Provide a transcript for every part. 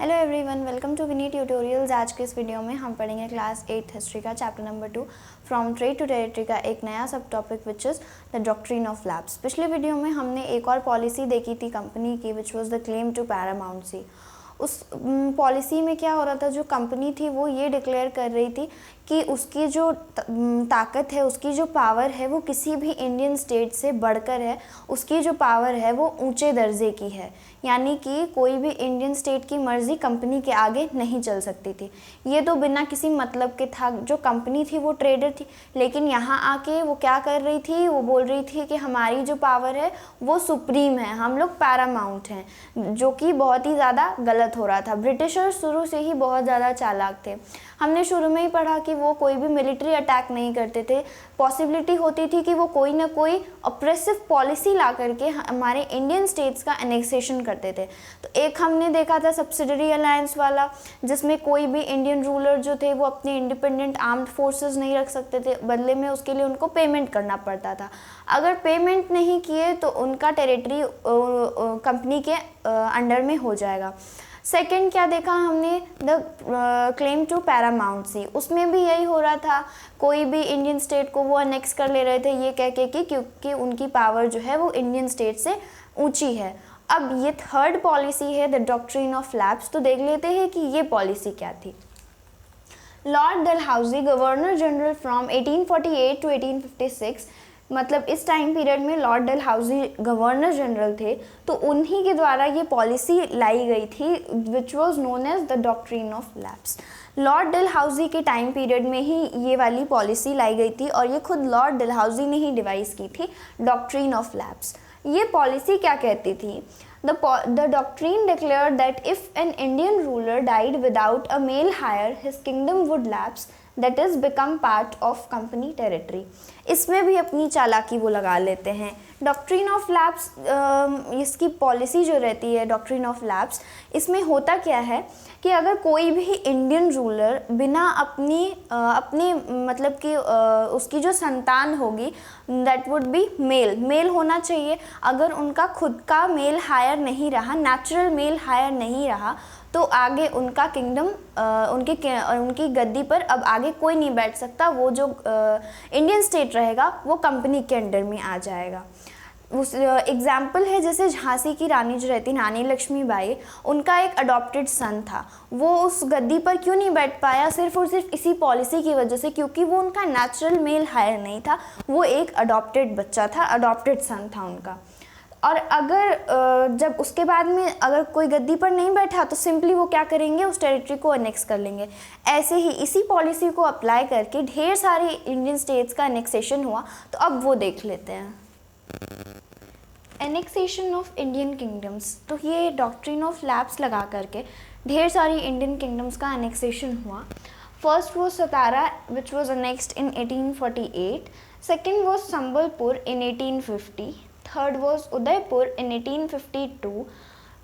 Hello everyone, welcome to Vini tutorials. आज के इस वीडियो में हम पढ़ेंगे क्लास 8 हिस्ट्री का chapter number 2 from trade to territory का एक नया sub topic which is the doctrine of lapse. पिछले वीडियो में हमने एक और पॉलिसी देखी थी कंपनी की which was the claim to paramountcy. उस पॉलिसी में क्या हो रहा था, जो कंपनी थी वो ये डिक्लेयर कर रही थी कि उसकी जो ताकत है, उसकी जो पावर है वो किसी भी इंडियन स्टेट से बढ़कर है। उसकी जो पावर है वो ऊंचे दर्जे की है, यानी कि कोई भी इंडियन स्टेट की मर्ज़ी कंपनी के आगे नहीं चल सकती थी। ये तो बिना किसी मतलब के था। जो कंपनी थी वो ट्रेडर थी, लेकिन यहाँ आके वो क्या कर रही थी, वो बोल रही थी कि हमारी जो पावर है वो सुप्रीम है, हम लोग पैरामाउंट हैं, जो कि बहुत ही ज़्यादा गलत हो रहा था। ब्रिटिशर्स शुरू से ही बहुत ज़्यादा चालाक थे। हमने शुरू में ही पढ़ा कि वो कोई भी मिलिट्री अटैक नहीं करते थे। पॉसिबिलिटी होती थी कि वो कोई ना कोई ऑप्रेसिव पॉलिसी ला करके हमारे इंडियन स्टेट्स का एनेक्सेशन करते थे। तो एक हमने देखा था सब्सिडरी अलायंस वाला, जिसमें कोई भी इंडियन रूलर जो थे वो अपने इंडिपेंडेंट आर्म्ड फोर्सेस नहीं रख सकते थे, बदले में उसके लिए उनको पेमेंट करना पड़ता था। अगर पेमेंट नहीं किए तो उनका टेरिटरी कंपनी के अंडर में हो जाएगा। सेकेंड क्या देखा हमने, द क्लेम टू पैरामाउंसी। उसमें भी यही हो रहा था, कोई भी इंडियन स्टेट को वो अनेक्स कर ले रहे थे ये कह के कि क्योंकि उनकी पावर जो है वो इंडियन स्टेट से ऊंची है। अब ये थर्ड पॉलिसी है द डॉक्ट्रिन ऑफ लैप्स। तो देख लेते हैं कि ये पॉलिसी क्या थी। Lord Dalhousie, governor general from 1848 to 1856, मतलब इस टाइम पीरियड में लॉर्ड डलहौजी गवर्नर जनरल थे, तो उन्हीं के द्वारा ये पॉलिसी लाई गई थी which was known as the doctrine of lapse. Lord Dalhousie के टाइम पीरियड में ही ये वाली पॉलिसी लाई गई थी और ये खुद लॉर्ड डलहौजी ने ही डिवाइस की थी, डॉक्ट्रिन ऑफ लैप्स। ये पॉलिसी क्या कहती थी? The doctrine declared that if an Indian ruler died without a male heir, his kingdom would lapse, that is become part of company territory। इसमें भी अपनी चालाकी वो लगा लेते हैं। डॉक्ट्रिन ऑफ लैप्स, इसकी पॉलिसी जो रहती है डॉक्ट्रिन ऑफ लैप्स, इसमें होता क्या है कि अगर कोई भी इंडियन रूलर बिना अपनी मतलब कि उसकी जो संतान होगी दैट वुड बी मेल होना चाहिए। अगर उनका खुद का मेल हायर नहीं रहा, नेचुरल मेल हायर नहीं रहा, तो आगे उनका किंगडम उनकी गद्दी पर अब आगे कोई नहीं बैठ सकता। वो जो इंडियन स्टेट रहेगा वो कंपनी के अंडर में आ जाएगा। उस एग्जाम्पल है जैसे झांसी की रानी जो रहती रानी लक्ष्मीबाई, उनका एक अडॉप्टेड सन था। वो उस गद्दी पर क्यों नहीं बैठ पाया? सिर्फ और सिर्फ इसी पॉलिसी की वजह से, क्योंकि वो उनका नेचुरल मेल हायर नहीं था, वो एक अडॉप्टेड बच्चा था, अडॉप्टेड सन था उनका। और अगर जब उसके बाद में अगर कोई गद्दी पर नहीं बैठा तो सिंपली वो क्या करेंगे, उस टेरिटरी को अनेक्स कर लेंगे। ऐसे ही इसी पॉलिसी को अप्लाई करके ढेर सारे इंडियन स्टेट्स का अनेक्सेशन हुआ। तो अब वो देख लेते हैं। एनेक्सेशन ऑफ इंडियन किंगडम्स, तो ये डॉक्ट्रिन ऑफ लैप्स लगा करके ढेर सारी इंडियन किंगडम्स का एनेक्सेशन हुआ। फर्स्ट वो Satara which was annexed in 1848, second was Sambalpur in 1850, third was Udaipur in 1852,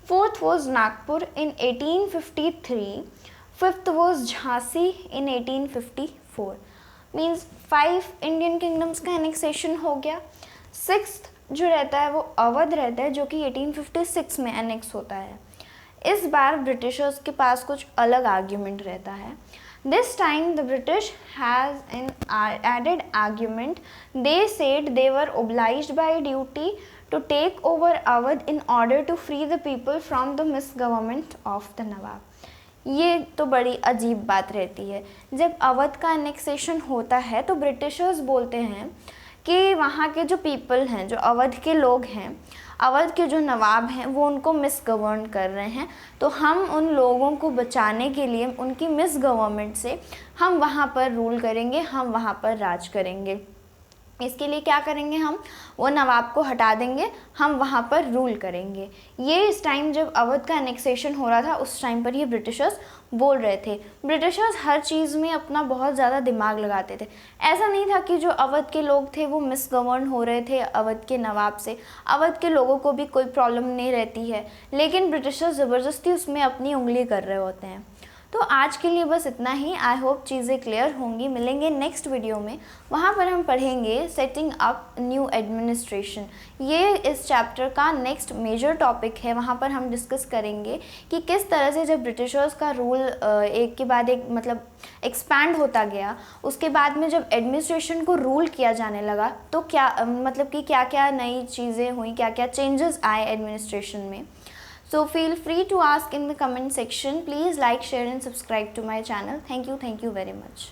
fourth was Nagpur in 1853, fifth was Jhansi in 1854। Means 5 Indian kingdoms का एनेक्सेशन हो गया। सिक्स्थ जो रहता है वो अवध रहता है, जो कि 1856 में एनेक्स होता है। इस बार ब्रिटिशर्स के पास कुछ अलग आर्ग्यूमेंट रहता है। This time the British has an added argument. They said they were obliged by duty to take over Awadh in order to free the people from the misgovernment of the Nawab। ये तो बड़ी अजीब बात रहती है। जब अवध का annexation होता है तो ब्रिटिशर्स बोलते हैं कि वहाँ के जो पीपल हैं, जो अवध के लोग हैं, अवध के जो नवाब हैं, वो उनको मिसगवर्न कर रहे हैं, तो हम उन लोगों को बचाने के लिए उनकी मिसगवर्नमेंट से हम वहाँ पर रूल करेंगे, हम वहाँ पर राज करेंगे। इसके लिए क्या करेंगे, हम वो नवाब को हटा देंगे, हम वहाँ पर रूल करेंगे। ये इस टाइम जब अवध का एनेक्सेशन हो रहा था उस टाइम पर ये ब्रिटिशर्स बोल रहे थे। ब्रिटिशर्स हर चीज़ में अपना बहुत ज़्यादा दिमाग लगाते थे। ऐसा नहीं था कि जो अवध के लोग थे वो मिसगवर्न हो रहे थे अवध के नवाब से, अवध के लोगों को भी कोई प्रॉब्लम नहीं रहती है, लेकिन ब्रिटिशर्स ज़बरदस्ती उसमें अपनी उंगली कर रहे होते हैं। तो आज के लिए बस इतना ही। आई होप चीज़ें क्लियर होंगी। मिलेंगे नेक्स्ट वीडियो में, वहाँ पर हम पढ़ेंगे सेटिंग अप न्यू एडमिनिस्ट्रेशन। ये इस चैप्टर का नेक्स्ट मेजर टॉपिक है। वहाँ पर हम डिस्कस करेंगे कि किस तरह से जब ब्रिटिशर्स का रूल एक के बाद एक मतलब एक्सपैंड होता गया, उसके बाद में जब एडमिनिस्ट्रेशन को रूल किया जाने लगा तो क्या मतलब कि क्या क्या नई चीज़ें हुई, क्या क्या चेंजेस आए एडमिनिस्ट्रेशन में। So feel free to ask in the comment section. Please like, share and subscribe to my channel. Thank you very much.